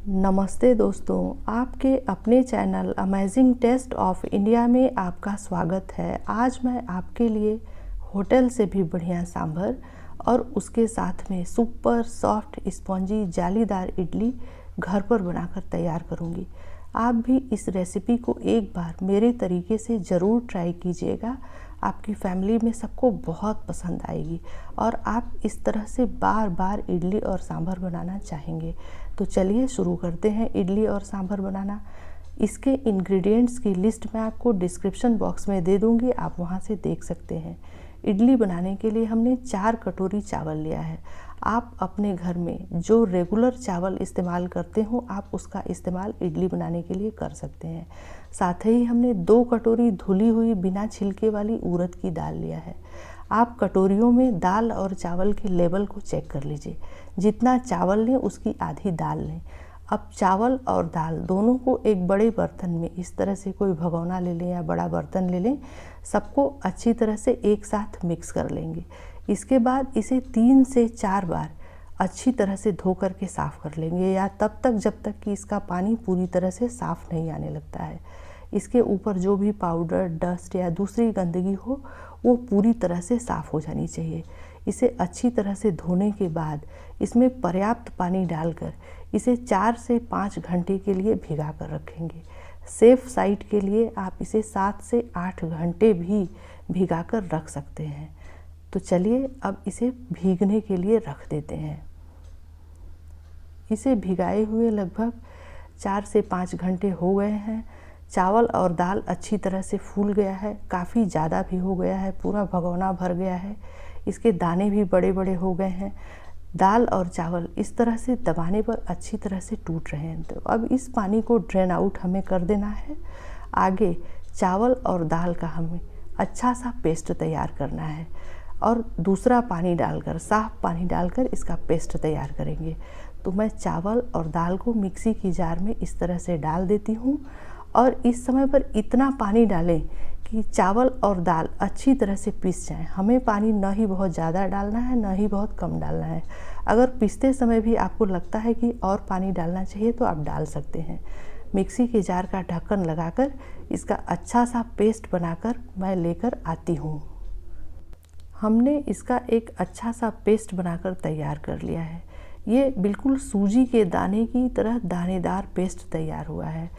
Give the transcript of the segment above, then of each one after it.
नमस्ते दोस्तों, आपके अपने channel amazing taste of India में आपका स्वागत है। आज मैं आपके लिए होटल से भी बढ़िया सांभर और उसके साथ में सुपर सॉफ्ट स्पॉन्जी जालीदार इडली घर पर बनाकर तैयार करूंगी। आप भी इस रेसिपी को एक बार मेरे तरीके से ज़रूर ट्राई कीजिएगा। आपकी फैमिली में सबको बहुत पसंद आएगी और आप इस तरह से बार बार इडली और सांभर बनाना चाहेंगे। तो चलिए शुरू करते हैं इडली और सांभर बनाना। इसके इंग्रेडिएंट्स की लिस्ट मैं आपको डिस्क्रिप्शन बॉक्स में दे दूंगी, आप वहां से देख सकते हैं। इडली बनाने के लिए हमने 4 कटोरी चावल लिया है। आप अपने घर में जो रेगुलर चावल इस्तेमाल करते हो आप उसका इस्तेमाल इडली बनाने के लिए कर सकते हैं। साथ ही हमने 2 कटोरी धुली हुई बिना छिलके वाली उड़द की दाल लिया है। आप कटोरियों में दाल और चावल के लेवल को चेक कर लीजिए। जितना चावल लें उसकी आधी दाल लें। अब चावल और दाल दोनों को एक बड़े बर्तन में इस तरह से कोई भगोना ले लें या बड़ा बर्तन ले लें, सबको अच्छी तरह से एक साथ मिक्स कर लेंगे। इसके बाद इसे 3 से 4 बार अच्छी तरह से धो करके साफ़ कर लेंगे, या तब तक जब तक कि इसका पानी पूरी तरह से साफ़ नहीं आने लगता है। इसके ऊपर जो भी पाउडर, डस्ट या दूसरी गंदगी हो वो पूरी तरह से साफ़ हो जानी चाहिए। इसे अच्छी तरह से धोने के बाद इसमें पर्याप्त पानी डालकर इसे 4 से 5 घंटे के लिए भिगा कर रखेंगे। सेफ साइड के लिए आप इसे 7 से 8 घंटे भी भिगा कर रख सकते हैं। तो चलिए अब इसे भीगने के लिए रख देते हैं। इसे भिगाए हुए लगभग 4 से 5 घंटे हो गए हैं। चावल और दाल अच्छी तरह से फूल गया है, काफ़ी ज़्यादा भी हो गया है, पूरा भगोना भर गया है। इसके दाने भी बड़े बड़े हो गए हैं। दाल और चावल इस तरह से दबाने पर अच्छी तरह से टूट रहे हैं। तो अब इस पानी को ड्रेन आउट हमें कर देना है। आगे चावल और दाल का हमें अच्छा सा पेस्ट तैयार करना है और दूसरा पानी डालकर, साफ पानी डालकर इसका पेस्ट तैयार करेंगे। तो मैं चावल और दाल को मिक्सी की जार में इस तरह से डाल देती हूँ और इस समय पर इतना पानी डालें कि चावल और दाल अच्छी तरह से पिस जाएं। हमें पानी न ही बहुत ज़्यादा डालना है, न ही बहुत कम डालना है। अगर पिसते समय भी आपको लगता है कि और पानी डालना चाहिए तो आप डाल सकते हैं। मिक्सी के जार का ढक्कन लगाकर इसका अच्छा सा पेस्ट बनाकर मैं लेकर आती हूँ। हमने इसका एक अच्छा सा पेस्ट बनाकर तैयार कर लिया है। ये बिल्कुल सूजी के दाने की तरह दानेदार पेस्ट तैयार हुआ है।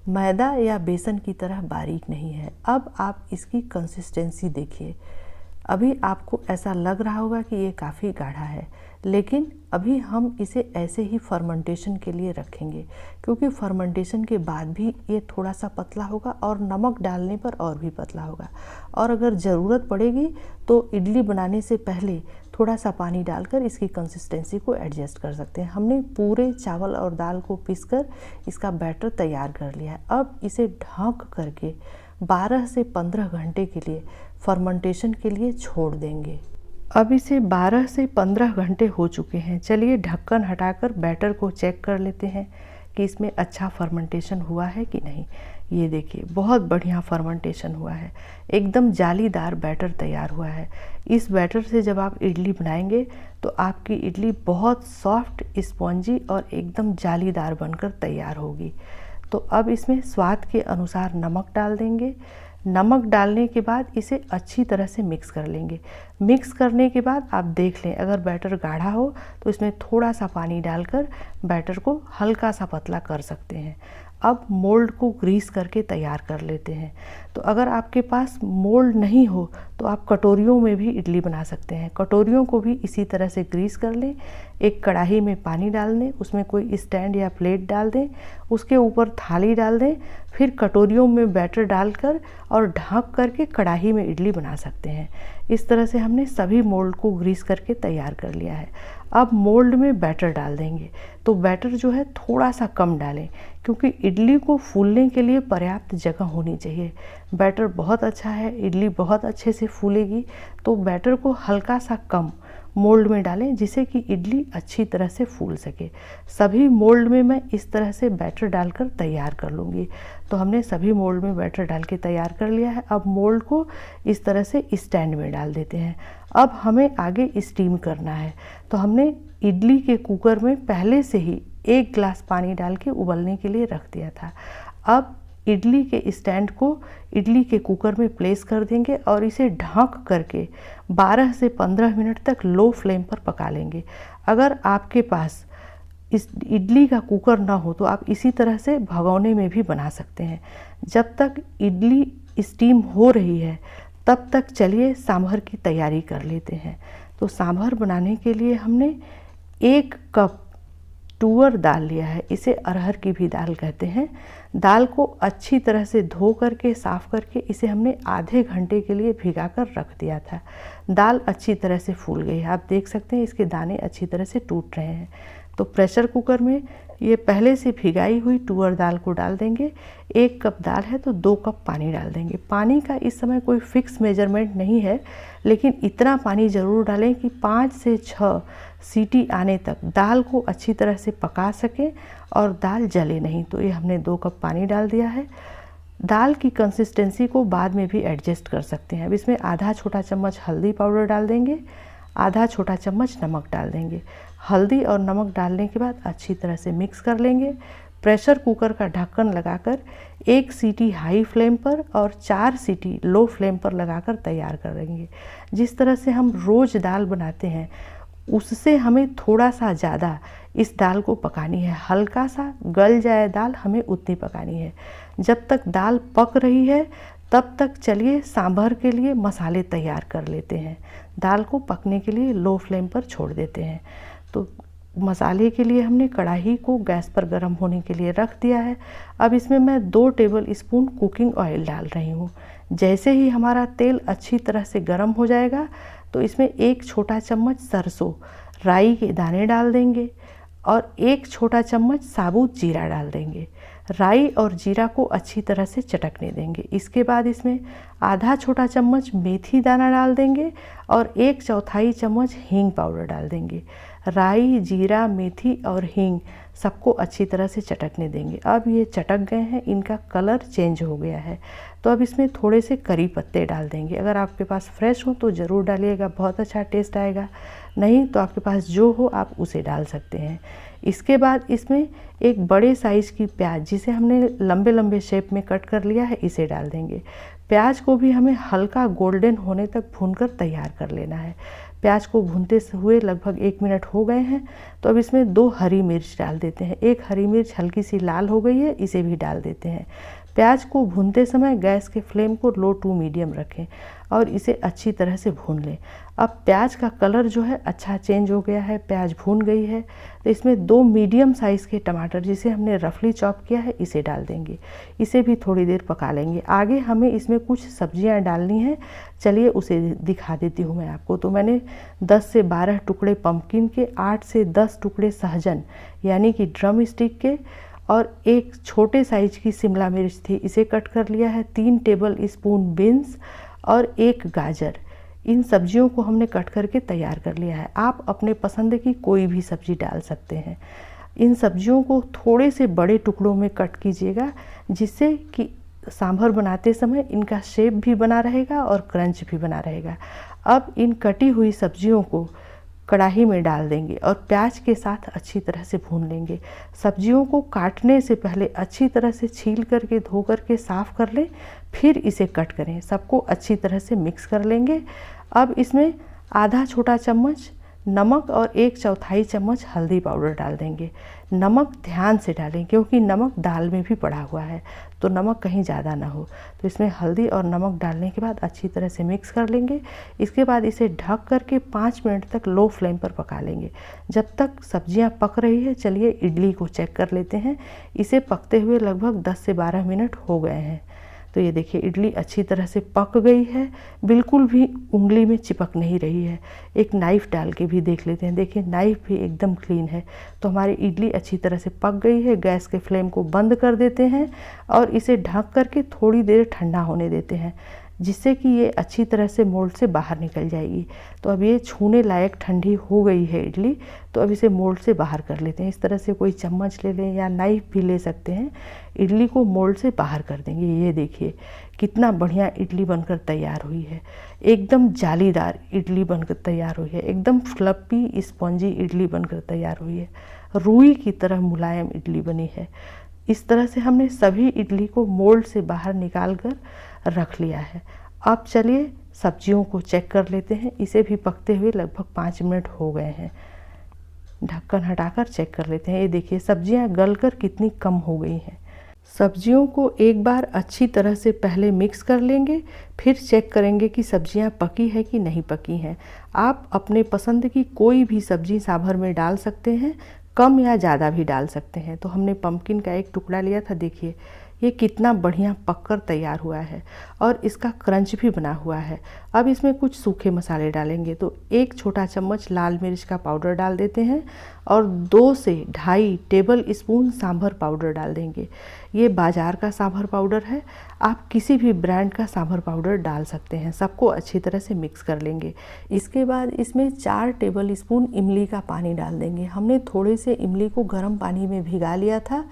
मैदा या बेसन की तरह बारीक नहीं है। अब आप इसकी कंसिस्टेंसी देखिए। अभी आपको ऐसा लग रहा होगा कि ये काफ़ी गाढ़ा है, लेकिन अभी हम इसे ऐसे ही फर्मेंटेशन के लिए रखेंगे, क्योंकि फर्मेंटेशन के बाद भी ये थोड़ा सा पतला होगा और नमक डालने पर और भी पतला होगा। और अगर ज़रूरत पड़ेगी तो इडली बनाने से पहले थोड़ा सा पानी डालकर इसकी कंसिस्टेंसी को एडजस्ट कर सकते हैं। हमने पूरे चावल और दाल को पीसकर इसका बैटर तैयार कर लिया है। अब इसे ढक करके 12 से 15 घंटे के लिए फर्मेंटेशन के लिए छोड़ देंगे। अब इसे 12 से 15 घंटे हो चुके हैं। चलिए ढक्कन हटाकर बैटर को चेक कर लेते हैं कि इसमें अच्छा फर्मेंटेशन हुआ है कि नहीं। ये देखिए, बहुत बढ़िया फर्मेंटेशन हुआ है, एकदम जालीदार बैटर तैयार हुआ है। इस बैटर से जब आप इडली बनाएंगे तो आपकी इडली बहुत सॉफ्ट, स्पॉन्जी और एकदम जालीदार बनकर तैयार होगी। तो अब इसमें स्वाद के अनुसार नमक डाल देंगे। नमक डालने के बाद इसे अच्छी तरह से मिक्स कर लेंगे। मिक्स करने के बाद आप देख लें, अगर बैटर गाढ़ा हो तो इसमें थोड़ा सा पानी डालकर बैटर को हल्का सा पतला कर सकते हैं। अब मोल्ड को ग्रीस करके तैयार कर लेते हैं। तो अगर आपके पास मोल्ड नहीं हो तो आप कटोरियों में भी इडली बना सकते हैं। कटोरियों को भी इसी तरह से ग्रीस कर लें। एक कढ़ाई में पानी डाल दें, उसमें कोई स्टैंड या प्लेट डाल दें, उसके ऊपर थाली डाल दें, फिर कटोरियों में बैटर डालकर और ढक करके कढ़ाई में इडली बना सकते हैं। इस तरह से हमने सभी मोल्ड को ग्रीस करके तैयार कर लिया है। अब मोल्ड में बैटर डाल देंगे। तो बैटर जो है थोड़ा सा कम डालें, क्योंकि इडली को फूलने के लिए पर्याप्त जगह होनी चाहिए। बैटर बहुत अच्छा है, इडली बहुत अच्छे से फूलेगी। तो बैटर को हल्का सा कम मोल्ड में डालें, जिससे कि इडली अच्छी तरह से फूल सके। सभी मोल्ड में मैं इस तरह से बैटर डालकर तैयार कर लूँगी। तो हमने सभी मोल्ड में बैटर डाल के तैयार कर लिया है। अब मोल्ड को इस तरह से स्टैंड में डाल देते हैं। अब हमें आगे स्टीम करना है। तो हमने इडली के कुकर में पहले से ही 1 गिलास पानी डाल के उबलने के लिए रख दिया था। अब इडली के स्टैंड को इडली के कुकर में प्लेस कर देंगे और इसे ढक करके 12 से 15 मिनट तक लो फ्लेम पर पका लेंगे। अगर आपके पास इस इडली का कुकर ना हो तो आप इसी तरह से भगोने में भी बना सकते हैं। जब तक इडली स्टीम हो रही है तब तक चलिए सांभर की तैयारी कर लेते हैं। तो सांभर बनाने के लिए हमने 1 कप तुअर दाल लिया है, इसे अरहर की भी दाल कहते हैं। दाल को अच्छी तरह से धो करके साफ़ करके इसे हमने आधे घंटे के लिए भिगा कर रख दिया था। दाल अच्छी तरह से फूल गई है, आप देख सकते हैं इसके दाने अच्छी तरह से टूट रहे हैं। तो प्रेशर कुकर में ये पहले से भिगाई हुई तुअर दाल को डाल देंगे। 1 कप दाल है तो 2 कप पानी डाल देंगे। पानी का इस समय कोई फिक्स मेजरमेंट नहीं है, लेकिन इतना पानी ज़रूर डालें कि 5 से 6 सीटी आने तक दाल को अच्छी तरह से पका सकें और दाल जले नहीं। तो ये हमने 2 कप पानी डाल दिया है। दाल की कंसिस्टेंसी को बाद में भी एडजस्ट कर सकते हैं। अब इसमें आधा छोटा चम्मच हल्दी पाउडर डाल देंगे, आधा छोटा चम्मच नमक डाल देंगे। हल्दी और नमक डालने के बाद अच्छी तरह से मिक्स कर लेंगे। प्रेशर कुकर का ढक्कन लगाकर 1 सीटी हाई फ्लेम पर और 4 सीटी लो फ्लेम पर लगाकर तैयार कर लेंगे। जिस तरह से हम रोज़ दाल बनाते हैं उससे हमें थोड़ा सा ज़्यादा इस दाल को पकानी है। हल्का सा गल जाए दाल, हमें उतनी पकानी है। जब तक दाल पक रही है तब तक चलिए सांभर के लिए मसाले तैयार कर लेते हैं। दाल को पकने के लिए लो फ्लेम पर छोड़ देते हैं। तो मसाले के लिए हमने कढ़ाई को गैस पर गर्म होने के लिए रख दिया है। अब इसमें मैं 2 टेबल स्पून कुकिंग ऑयल डाल रही हूँ। जैसे ही हमारा तेल अच्छी तरह से गर्म हो जाएगा तो इसमें 1 छोटा चम्मच सरसों राई के दाने डाल देंगे और 1 छोटा चम्मच साबुत जीरा डाल देंगे। राई और जीरा को अच्छी तरह से चटकने देंगे। इसके बाद इसमें आधा छोटा चम्मच मेथी दाना डाल देंगे और 1/4 चम्मच हींग पाउडर डाल देंगे। राई, जीरा, मेथी और हींग सबको अच्छी तरह से चटकने देंगे। अब ये चटक गए हैं, इनका कलर चेंज हो गया है। तो अब इसमें थोड़े से करी पत्ते डाल देंगे। अगर आपके पास फ्रेश हो तो ज़रूर डालिएगा, बहुत अच्छा टेस्ट आएगा। नहीं तो आपके पास जो हो आप उसे डाल सकते हैं। इसके बाद इसमें एक बड़े साइज़ की प्याज, जिसे हमने लंबे लंबे शेप में कट कर लिया है, इसे डाल देंगे। प्याज को भी हमें हल्का गोल्डन होने तक भूनकर तैयार कर लेना है। प्याज को भूनते हुए लगभग 1 मिनट हो गए हैं। तो अब इसमें 2 हरी मिर्च डाल देते हैं। 1 हरी मिर्च हल्की सी लाल हो गई है, इसे भी डाल देते हैं। प्याज को भूनते समय गैस के फ्लेम को लो टू मीडियम रखें और इसे अच्छी तरह से भून लें। अब प्याज का कलर जो है अच्छा चेंज हो गया है, प्याज भून गई है। तो इसमें 2 मीडियम साइज़ के टमाटर, जिसे हमने रफली चॉप किया है, इसे डाल देंगे। इसे भी थोड़ी देर पका लेंगे। आगे हमें इसमें कुछ सब्जियां डालनी हैं, चलिए उसे दिखा देती हूँ मैं आपको। तो मैंने 10 से 12 टुकड़े पम्पकिन के, 8 से 10 टुकड़े सहजन यानी कि ड्रम स्टिक के और 1 छोटे साइज की शिमला मिर्च थी, इसे कट कर लिया है। 3 टेबल स्पून बीन्स और 1 गाजर, इन सब्जियों को हमने कट करके तैयार कर लिया है। आप अपने पसंद की कोई भी सब्जी डाल सकते हैं। इन सब्जियों को थोड़े से बड़े टुकड़ों में कट कीजिएगा, जिससे कि सांभर बनाते समय इनका शेप भी बना रहेगा और क्रंच भी बना रहेगा। अब इन कटी हुई सब्जियों को कढ़ाई में डाल देंगे और प्याज के साथ अच्छी तरह से भून लेंगे। सब्जियों को काटने से पहले अच्छी तरह से छील करके, धो करके साफ़ कर लें, फिर इसे कट करें। सबको अच्छी तरह से मिक्स कर लेंगे। अब इसमें आधा छोटा चम्मच नमक और 1/4 चम्मच हल्दी पाउडर डाल देंगे। नमक ध्यान से डालें क्योंकि नमक दाल में भी पड़ा हुआ है, तो नमक कहीं ज़्यादा ना हो। तो इसमें हल्दी और नमक डालने के बाद अच्छी तरह से मिक्स कर लेंगे। इसके बाद इसे ढक करके 5 मिनट तक लो फ्लेम पर पका लेंगे। जब तक सब्जियां पक रही है, चलिए इडली को चेक कर लेते हैं। इसे पकते हुए लगभग 10 से 12 मिनट हो गए हैं। तो ये देखिए इडली अच्छी तरह से पक गई है, बिल्कुल भी उंगली में चिपक नहीं रही है। एक नाइफ़ डाल के भी देख लेते हैं। देखिए नाइफ़ भी एकदम क्लीन है। तो हमारी इडली अच्छी तरह से पक गई है। गैस के फ्लेम को बंद कर देते हैं और इसे ढक करके थोड़ी देर ठंडा होने देते हैं, जिससे कि ये अच्छी तरह से मोल्ड से बाहर निकल जाएगी। तो अब ये छूने लायक ठंडी हो गई है इडली। तो अब इसे मोल्ड से बाहर कर लेते हैं। इस तरह से कोई चम्मच ले लें या नाइफ़ भी ले सकते हैं। इडली को मोल्ड से बाहर कर देंगे। ये देखिए कितना बढ़िया इडली बनकर तैयार हुई है। एकदम जालीदार इडली बनकर तैयार हुई है। एकदम फ्लपी स्पॉन्जी इडली बनकर तैयार हुई है। रुई की तरह मुलायम इडली बनी है। इस तरह से हमने सभी इडली को मोल्ड से बाहर निकाल कर रख लिया है। अब चलिए सब्जियों को चेक कर लेते हैं। इसे भी पकते हुए लगभग 5 मिनट हो गए हैं। ढक्कन हटाकर चेक कर लेते हैं। ये देखिए सब्जियां गलकर कितनी कम हो गई हैं। सब्जियों को एक बार अच्छी तरह से पहले मिक्स कर लेंगे, फिर चेक करेंगे कि सब्जियां पकी है कि नहीं पकी हैं। आप अपने पसंद की कोई भी सब्जी सांभर में डाल सकते हैं, कम या ज़्यादा भी डाल सकते हैं। तो हमने पम्पकिन का एक टुकड़ा लिया था, देखिए ये कितना बढ़िया पककर तैयार हुआ है और इसका क्रंच भी बना हुआ है। अब इसमें कुछ सूखे मसाले डालेंगे। तो 1 छोटा चम्मच लाल मिर्च का पाउडर डाल देते हैं और 2 से 2.5 टेबल स्पून सांभर पाउडर डाल देंगे। ये बाज़ार का सांभर पाउडर है, आप किसी भी ब्रांड का सांभर पाउडर डाल सकते हैं। सबको अच्छी तरह से मिक्स कर लेंगे। इसके बाद इसमें 4 टेबल स्पून इमली का पानी डाल देंगे। हमने थोड़े से इमली को गर्म पानी में भिगा लिया था,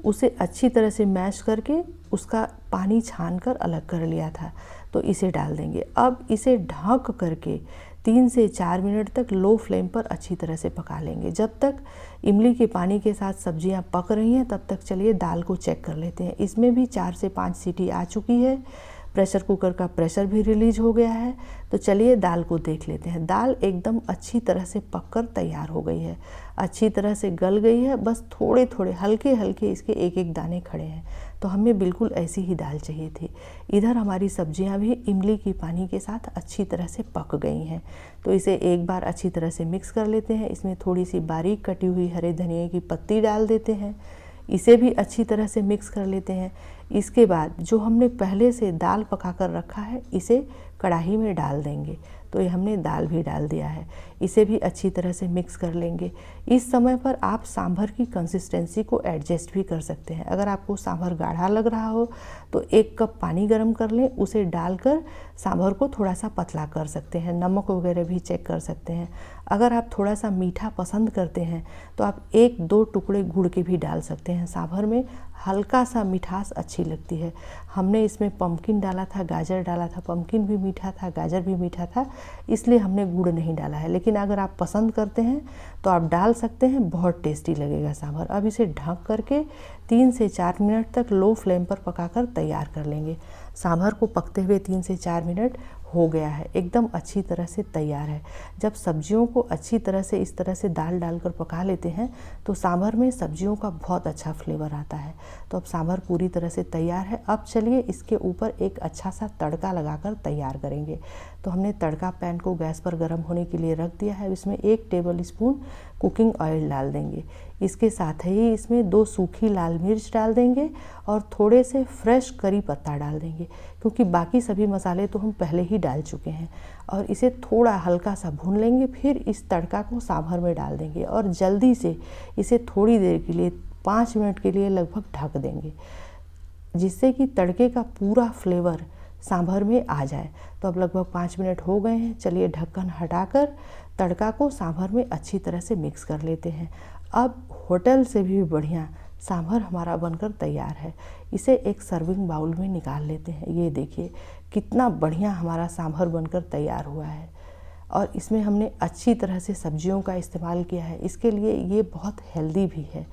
उसे अच्छी तरह से मैश करके उसका पानी छान कर अलग कर लिया था, तो इसे डाल देंगे। अब इसे ढक करके 3 से 4 मिनट तक लो फ्लेम पर अच्छी तरह से पका लेंगे। जब तक इमली के पानी के साथ सब्जियां पक रही हैं तब तक चलिए दाल को चेक कर लेते हैं। इसमें भी 4 से 5 सीटी आ चुकी है। प्रेशर कुकर का प्रेशर भी रिलीज हो गया है। तो चलिए दाल को देख लेते हैं। दाल एकदम अच्छी तरह से पककर तैयार हो गई है, अच्छी तरह से गल गई है। बस थोड़े थोड़े हल्के हल्के इसके एक एक दाने खड़े हैं। तो हमें बिल्कुल ऐसी ही दाल चाहिए थी। इधर हमारी सब्जियां भी इमली की पानी के साथ अच्छी तरह से पक गई हैं। तो इसे एक बार अच्छी तरह से मिक्स कर लेते हैं। इसमें थोड़ी सी बारीक कटी हुई हरे धनिया की पत्ती डाल देते हैं, इसे भी अच्छी तरह से मिक्स कर लेते हैं। इसके बाद जो हमने पहले से दाल पका कर रखा है इसे कढ़ाई में डाल देंगे। तो ये हमने दाल भी डाल दिया है, इसे भी अच्छी तरह से मिक्स कर लेंगे। इस समय पर आप सांभर की कंसिस्टेंसी को एडजस्ट भी कर सकते हैं। अगर आपको सांभर गाढ़ा लग रहा हो तो 1 कप पानी गर्म कर लें, उसे डालकर सांभर को थोड़ा सा पतला कर सकते हैं। नमक वगैरह भी चेक कर सकते हैं। अगर आप थोड़ा सा मीठा पसंद करते हैं तो आप 1-2 टुकड़े गुड़ के भी डाल सकते हैं। सांभर में हल्का सा मिठास अच्छी लगती है। हमने इसमें पम्पकिन डाला था, गाजर डाला था। पम्पकिन भी मीठा था, गाजर भी मीठा था, इसलिए हमने गुड़ नहीं डाला है। लेकिन अगर आप पसंद करते हैं तो आप डाल सकते हैं, बहुत टेस्टी लगेगा सांभर। अब इसे ढक करके 3 से 4 मिनट तक लो फ्लेम पर पकाकर तैयार कर लेंगे। सांभर को पकते हुए 3 से 4 मिनट हो गया है, एकदम अच्छी तरह से तैयार है। जब सब्जियों को अच्छी तरह से इस तरह से दाल डालकर पका लेते हैं तो सांभर में सब्जियों का बहुत अच्छा फ्लेवर आता है। तो अब सांभर पूरी तरह से तैयार है। अब चलिए इसके ऊपर एक अच्छा सा तड़का लगाकर तैयार करेंगे। तो हमने तड़का पैन को गैस पर गर्म होने के लिए रख दिया है। इसमें 1 टेबल स्पून कुकिंग ऑयल डाल देंगे। इसके साथ ही इसमें 2 सूखी लाल मिर्च डाल देंगे और थोड़े से फ्रेश करी पत्ता डाल देंगे, क्योंकि बाकी सभी मसाले तो हम पहले ही डाल चुके हैं। और इसे थोड़ा हल्का सा भून लेंगे, फिर इस तड़का को सांभर में डाल देंगे और जल्दी से इसे थोड़ी देर के लिए 5 मिनट के लिए लगभग ढक देंगे, जिससे कि तड़के का पूरा फ्लेवर सांभर में आ जाए। तो अब लगभग 5 मिनट हो गए हैं। चलिए ढक्कन हटाकर तड़का को सांभर में अच्छी तरह से मिक्स कर लेते हैं। अब होटल से भी बढ़िया सांभर हमारा बनकर तैयार है। इसे एक सर्विंग बाउल में निकाल लेते हैं। ये देखिए कितना बढ़िया हमारा सांभर बनकर तैयार हुआ है और इसमें हमने अच्छी तरह से सब्जियों का इस्तेमाल किया है। इसके लिए ये बहुत हेल्दी भी है।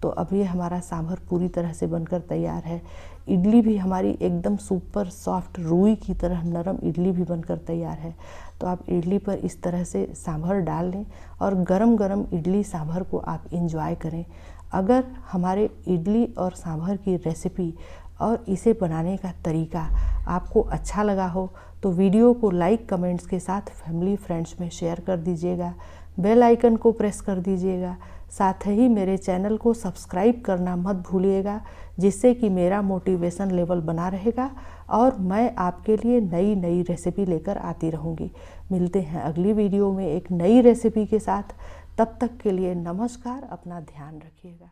तो अब ये हमारा सांभर पूरी तरह से बनकर तैयार है। इडली भी हमारी एकदम सुपर सॉफ्ट रुई की तरह नरम इडली भी बनकर तैयार है। तो आप इडली पर इस तरह से सांभर डाल लें और गरम गरम इडली सांभर को आप इंजॉय करें। अगर हमारे इडली और सांभर की रेसिपी और इसे बनाने का तरीका आपको अच्छा लगा हो तो वीडियो को लाइक कमेंट्स के साथ फैमिली फ्रेंड्स में शेयर कर दीजिएगा। बेल आइकन को प्रेस कर दीजिएगा। साथ ही मेरे चैनल को सब्सक्राइब करना मत भूलिएगा, जिससे कि मेरा मोटिवेशन लेवल बना रहेगा और मैं आपके लिए नई नई रेसिपी लेकर आती रहूँगी। मिलते हैं अगली वीडियो में एक नई रेसिपी के साथ। तब तक के लिए नमस्कार, अपना ध्यान रखिएगा।